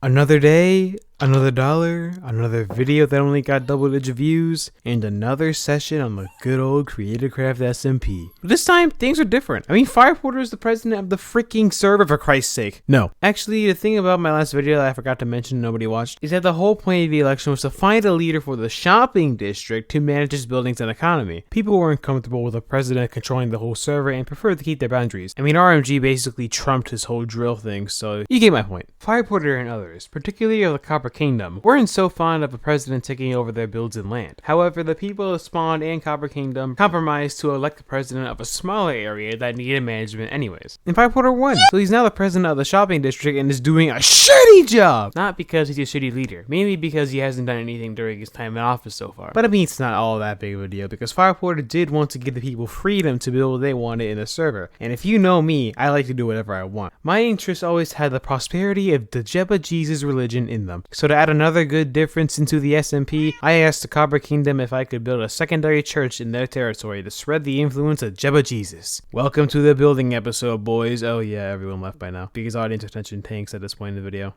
Another day, another dollar, another video that only got double-digit views, and another session on the good old Creatorcraft SMP. But this time, things are different. I mean, Fireporter is the president of the freaking server, for Christ's sake. No. Actually, the thing about my last video that I forgot to mention nobody watched is that the whole point of the election was to find a leader for the shopping district to manage its buildings and economy. People weren't comfortable with the president controlling the whole server and preferred to keep their boundaries. I mean, RMG basically trumped his whole drill thing, so you get my point. Fireporter and others, particularly of the Copper Kingdom, weren't so fond of a president taking over their builds and land. However, the people of Spawn and Copper Kingdom compromised to elect the president of a smaller area that needed management anyways. And Fireporter won, so he's now the president of the shopping district and is doing a shitty job! Not because he's a shitty leader, mainly because he hasn't done anything during his time in office so far. But I mean, it's not all that big of a deal, because Fireporter did want to give the people freedom to build what they wanted in the server. And if you know me, I like to do whatever I want. My interests always had the prosperity of the Jeb-A-Jesus religion in them. So to add another good difference into the SMP, I asked the Copper Kingdom if I could build a secondary church in their territory to spread the influence of Jeb-A-Jesus. Welcome to the building episode, boys. Oh yeah, everyone left by now, because audience attention tanks at this point in the video.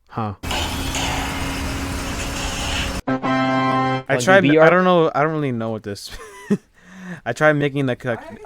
Huh. I don't really know what this... I tried making the...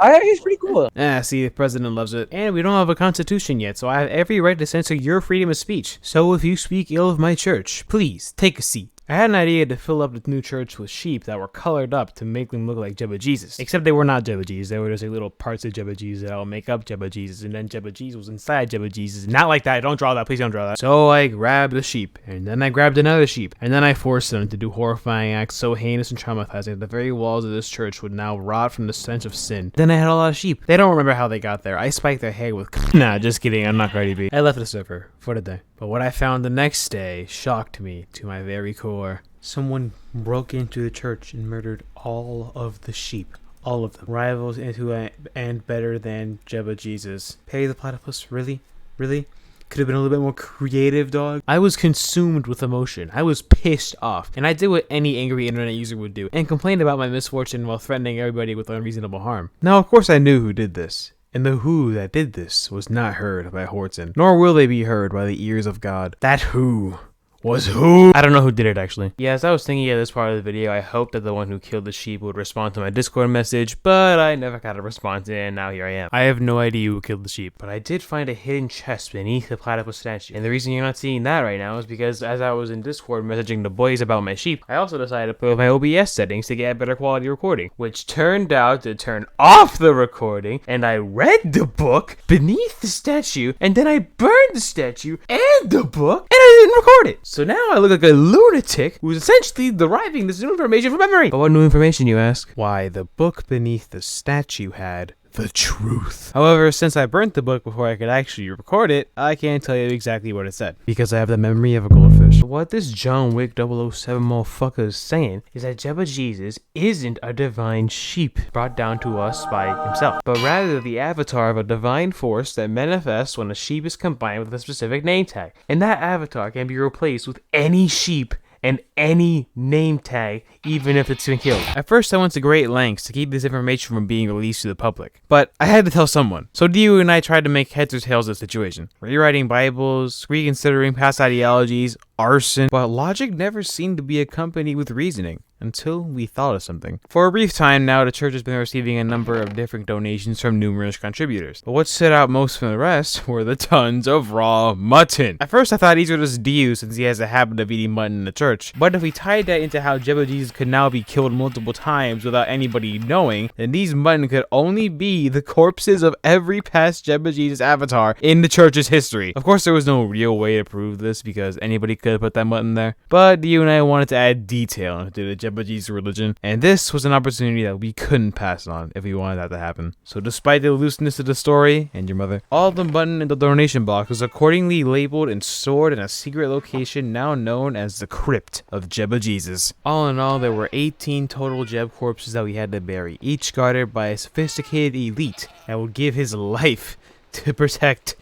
It's pretty cool. See, the president loves it. And we don't have a constitution yet, so I have every right to censor your freedom of speech. So if you speak ill of my church, please, take a seat. I had an idea to fill up the new church with sheep that were colored up to make them look like Jeb-A-Jesus. Except they were not Jeb-A-Jesus, they were just like little parts of Jeb-A-Jesus that will make up Jeb-A-Jesus, and then Jeb-A-Jesus was inside Jeb-A-Jesus. Not like that, don't draw that, please don't draw that. So I grabbed a sheep, and then I grabbed another sheep, and then I forced them to do horrifying acts so heinous and traumatizing that the very walls of this church would now rot from the stench of sin. Then I had a lot of sheep. They don't remember how they got there. I spiked their hair with Nah, just kidding, I'm not Cardi B. I left the server for the day. But what I found the next day shocked me to my very core. Someone broke into the church and murdered all of the sheep. All of them. Rivals into and better than Jeb-A-Jesus. Perry the Platypus? Really? Really? Could have been a little bit more creative, dog. I was consumed with emotion. I was pissed off. And I did what any angry internet user would do. And complained about my misfortune while threatening everybody with unreasonable harm. Now, of course I knew who did this. And the who that did this was not heard by Horton. Nor will they be heard by the ears of God. That who was who? I don't know who did it actually. Yeah, as I was thinking of this part of the video, I hoped that the one who killed the sheep would respond to my Discord message, but I never got a response and now here I am. I have no idea who killed the sheep, but I did find a hidden chest beneath the platypus statue. And the reason you're not seeing that right now is because as I was in Discord messaging the boys about my sheep, I also decided to put my OBS settings to get better quality recording, which turned out to turn off the recording, and I read the book beneath the statue, and then I burned the statue and the book, and I didn't record it. So now I look like a lunatic who's essentially deriving this new information from memory. But what new information, you ask? Why, the book beneath the statue had the truth. However, since I burnt the book before I could actually record it, I can't tell you exactly what it said, because I have the memory of a goldfish. What this John Wick 007 motherfucker is saying is that Jeb-A-Jesus isn't a divine sheep brought down to us by himself, but rather the avatar of a divine force that manifests when a sheep is combined with a specific name tag. And that avatar can be replaced with any sheep and any name tag, even if it's been killed. At first, I went to great lengths to keep this information from being released to the public, but I had to tell someone. So Dio and I tried to make heads or tails of the situation. Rewriting Bibles, reconsidering past ideologies, arson, but logic never seemed to be accompanied with reasoning. Until we thought of something. For a brief time now, the church has been receiving a number of different donations from numerous contributors. But what stood out most from the rest were the tons of raw mutton. At first I thought these were just Dio since he has a habit of eating mutton in the church. But if we tied that into how Jeb-A-Jesus could now be killed multiple times without anybody knowing, then these mutton could only be the corpses of every past Jeb-A-Jesus avatar in the church's history. Of course there was no real way to prove this because anybody could have put that mutton there. But Dio and I wanted to add detail into the Jeb-A-Jesus religion, and this was an opportunity that we couldn't pass on if we wanted that to happen. So despite the looseness of the story, and your mother, all the mutton in the donation box was accordingly labeled and stored in a secret location now known as the Crypt of Jeb-A-Jesus. All in all, there were 18 total Jeb corpses that we had to bury, each guarded by a sophisticated elite that would give his life to protect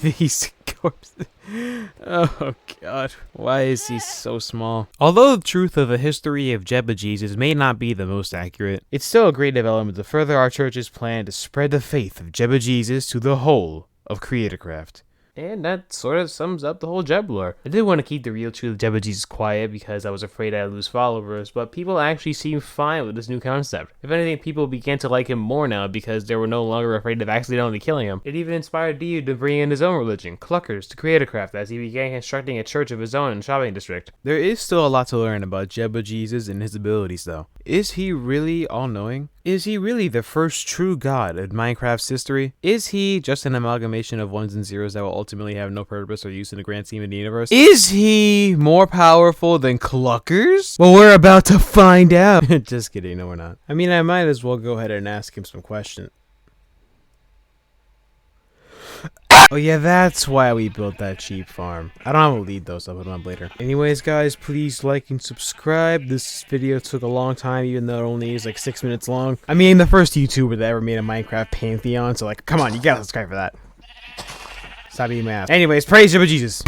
these corpses. Oh god, why is he so small? Although the truth of the history of Jeb-A-Jesus may not be the most accurate, it's still a great development to further our church's plan to spread the faith of Jeb-A-Jesus to the whole of Creatorcraft. And that sort of sums up the whole Jeb lore. I did want to keep the real truth of Jeb-A-Jesus quiet because I was afraid I'd lose followers, but people actually seem fine with this new concept. If anything, people began to like him more now because they were no longer afraid of accidentally killing him. It even inspired Dio to bring in his own religion, Cluckers, to Creatorcraft, as he began constructing a church of his own in the shopping district. There is still a lot to learn about Jeb-A-Jesus and his abilities though. Is he really all-knowing? Is he really the first true god of Minecraft's history? Is he just an amalgamation of ones and zeros that will ultimately have no purpose or use in the grand scheme of the universe? Is he more powerful than Cluckers? Well, we're about to find out. Just kidding, no we're not. I mean, I might as well go ahead and ask him some questions. Oh yeah, that's why we built that cheap farm. I don't have a lead though, so I'll put them up later. Anyways, guys, please like and subscribe. This video took a long time, even though it only is like 6 minutes long. I mean, the first YouTuber that ever made a Minecraft Pantheon, so like, come on, you gotta subscribe for that. Stop being mad. Anyways, praise Jeb-A-Jesus.